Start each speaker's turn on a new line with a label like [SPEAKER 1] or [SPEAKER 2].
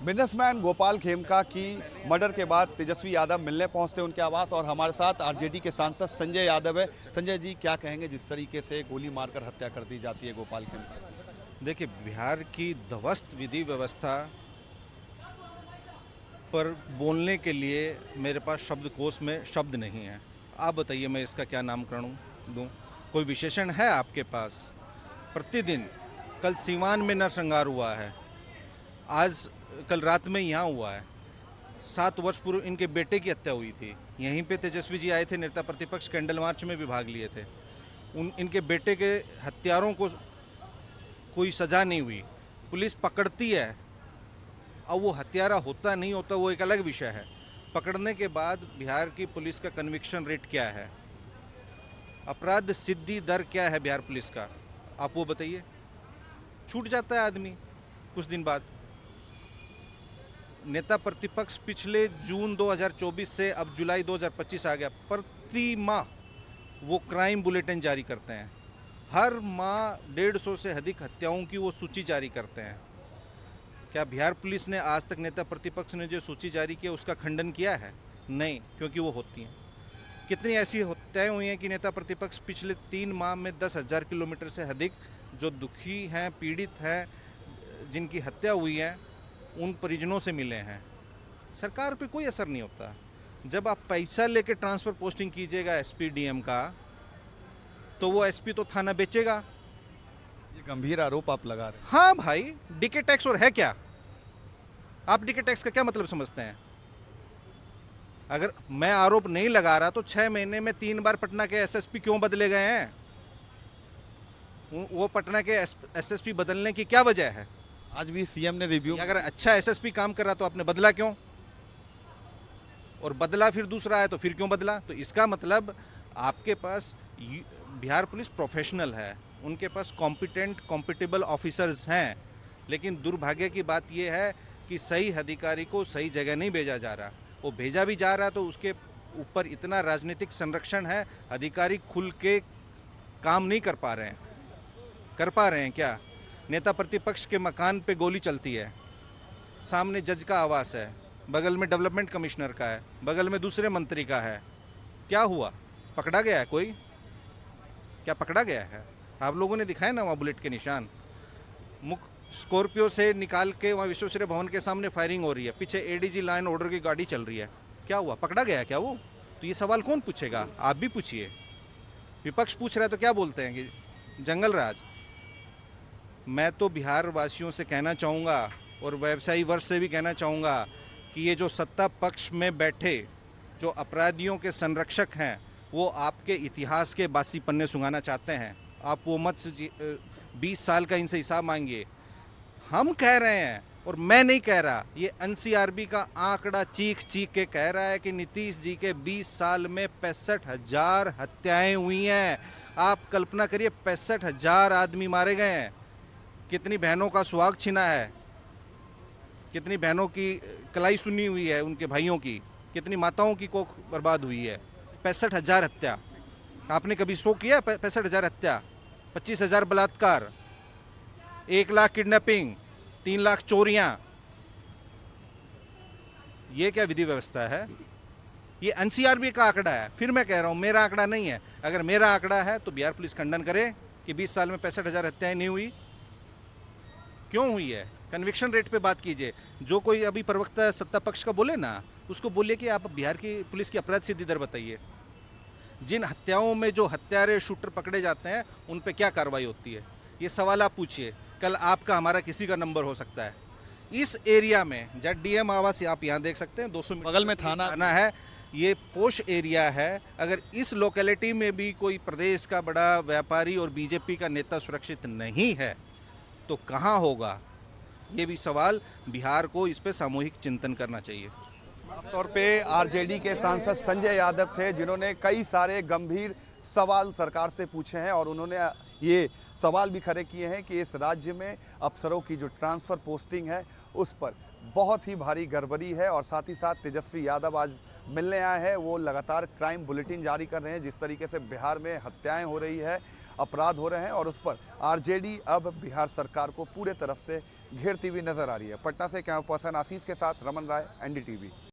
[SPEAKER 1] Businessman Gopal Khemka की murder के बाद तेजस्वी यादव मिलने पहुंचते उनके आवास और हमारे साथ आरजेडी के सांसद संजय यादव है। संजय जी, क्या कहेंगे जिस तरीके से गोली मारकर हत्या कर दी जाती है गोपाल खेमका की?
[SPEAKER 2] देखिए, बिहार की ध्वस्त विधि व्यवस्था पर बोलने के लिए मेरे पास शब्दकोश में शब्द नहीं है। आप बताइए, मैं इसका क्या नामकरण दूं? कोई विशेषण है आपके पास? प्रतिदिन, कल सीवान में नरसंहार हुआ है, आज कल रात में यहाँ हुआ है। 7 वर्ष पूर्व इनके बेटे की हत्या हुई थी। यहीं पे तेजस्वी जी आए थे, नेता प्रतिपक्ष कैंडल मार्च में भी भाग लिए थे। इनके बेटे के हत्यारों को कोई सज़ा नहीं हुई। पुलिस पकड़ती है, अब वो हत्यारा होता नहीं होता वो एक अलग विषय है। पकड़ने के बाद बिहार की पुलिस का कन्विक्शन रेट क्या है, अपराध सिद्धि दर क्या है बिहार पुलिस का, आप वो बताइए। छूट जाता है आदमी कुछ दिन बाद। नेता प्रतिपक्ष पिछले जून 2024 से अब जुलाई 2025 आ गया, प्रति माह वो क्राइम बुलेटिन जारी करते हैं। हर माह 150 से अधिक हत्याओं की वो सूची जारी करते हैं। क्या बिहार पुलिस ने आज तक नेता प्रतिपक्ष ने जो सूची जारी की उसका खंडन किया है? नहीं, क्योंकि वो होती हैं। कितनी ऐसी हत्याएं हुई हैं कि नेता प्रतिपक्ष पिछले 3 माह में 10,000 किलोमीटर से अधिक जो दुखी हैं, पीड़ित हैं, जिनकी हत्या हुई है, उन परिजनों से मिले हैं। सरकार पे कोई असर नहीं होता। जब आप पैसा लेके ट्रांसफ़र पोस्टिंग कीजिएगा एसपी डीएम का, तो वो एसपी तो थाना बेचेगा।
[SPEAKER 1] ये गंभीर आरोप आप लगा रहे हैं।
[SPEAKER 2] हाँ भाई, डीके टैक्स और है क्या? आप डीके टैक्स का क्या मतलब समझते हैं? अगर मैं आरोप नहीं लगा रहा तो 6 महीने में 3 बार पटना के एसएसपी क्यों बदले गए हैं? वो पटना के एसएसपी बदलने की क्या वजह है?
[SPEAKER 1] आज भी सीएम ने रिव्यू
[SPEAKER 2] अगर अच्छा एसएसपी काम कर रहा तो आपने बदला क्यों? और बदला फिर दूसरा है तो फिर क्यों बदला? तो इसका मतलब आपके पास बिहार पुलिस प्रोफेशनल है, उनके पास कॉम्पिटेंट कॉम्पिटेबल ऑफिसर्स हैं, लेकिन दुर्भाग्य की बात यह है कि सही अधिकारी को सही जगह नहीं भेजा जा रहा। वो भेजा भी जा रहा तो उसके ऊपर इतना राजनीतिक संरक्षण है, अधिकारी खुल के काम नहीं कर पा रहे हैं। कर पा रहे हैं क्या? नेता प्रतिपक्ष के मकान पे गोली चलती है, सामने जज का आवास है, बगल में डेवलपमेंट कमिश्नर का है, बगल में दूसरे मंत्री का है। क्या हुआ? पकड़ा गया है कोई? क्या पकड़ा गया है? आप लोगों ने दिखाया ना वहाँ बुलेट के निशान। स्कॉर्पियो से निकाल के वहाँ विश्वेश्वरैया भवन के सामने फायरिंग हो रही है, पीछे एडीजी लाइन ऑर्डर की गाड़ी चल रही है। क्या हुआ? पकड़ा गया क्या वो? तो ये सवाल कौन पूछेगा? आप भी पूछिए। विपक्ष पूछ रहा है तो क्या बोलते हैं कि जंगल राज। मैं तो बिहार वासियों से कहना चाहूँगा और व्यवसायी वर्ग से भी कहना चाहूँगा कि ये जो सत्ता पक्ष में बैठे जो अपराधियों के संरक्षक हैं, वो आपके इतिहास के बासी पन्ने सुंघाना चाहते हैं। आप वो मत 20 साल का इनसे हिसाब मांगिए। हम कह रहे हैं, और मैं नहीं कह रहा, ये एनसीआरबी का आंकड़ा चीख चीख के कह रहा है कि नीतीश जी के 20 साल में 65,000 हत्याएं हुई हैं। आप कल्पना करिए, 65,000 आदमी मारे गए हैं। कितनी बहनों का सुहाग छिना है, कितनी बहनों की कलाई सुनी हुई है, उनके भाइयों की, कितनी माताओं की कोख बर्बाद हुई है। 65,000 हत्या। आपने कभी शो किया? 65,000 हत्या, 25,000 बलात्कार, 1 लाख किडनैपिंग, 3 लाख चोरियां। ये क्या विधि व्यवस्था है? ये एनसीआरबी का आंकड़ा है। फिर मैं कह रहा हूं, मेरा आंकड़ा नहीं है। अगर मेरा आंकड़ा है तो बिहार पुलिस खंडन करे कि 20 साल में 65,000 हत्याएं नहीं हुई। क्यों हुई है? कन्विक्शन रेट पे बात कीजिए। जो कोई अभी प्रवक्ता सत्ता पक्ष का बोले ना, उसको बोलिए कि आप बिहार की पुलिस की अपराध सिद्धि दर बताइए। जिन हत्याओं में जो हत्यारे शूटर पकड़े जाते हैं उन पे क्या कार्रवाई होती है? ये सवाल आप पूछिए। कल आपका हमारा किसी का नंबर हो सकता है। इस एरिया में जब डीएम आवास आप यहाँ देख सकते हैं, 200
[SPEAKER 1] बगल में थाना
[SPEAKER 2] है। ये पोश एरिया है। अगर इस लोकेलिटी में भी कोई प्रदेश का बड़ा व्यापारी और बीजेपी का नेता सुरक्षित नहीं है तो कहाँ होगा? ये भी सवाल बिहार को इस पे सामूहिक चिंतन करना चाहिए।
[SPEAKER 1] तौर पे आरजेडी के सांसद संजय यादव थे, जिन्होंने कई सारे गंभीर सवाल सरकार से पूछे हैं और उन्होंने ये सवाल भी खड़े किए हैं कि इस राज्य में अफसरों की जो ट्रांसफ़र पोस्टिंग है उस पर बहुत ही भारी गड़बड़ी है। और साथ ही साथ तेजस्वी यादव आज मिलने आए हैं, वो लगातार क्राइम बुलेटिन जारी कर रहे हैं। जिस तरीके से बिहार में हत्याएं हो रही है, अपराध हो रहे हैं और उस पर आरजेडी अब बिहार सरकार को पूरे तरफ से घेरती हुई नजर आ रही है। पटना से कैमरा पर्सन आशीष के साथ रमन राय, एनडीटीवी।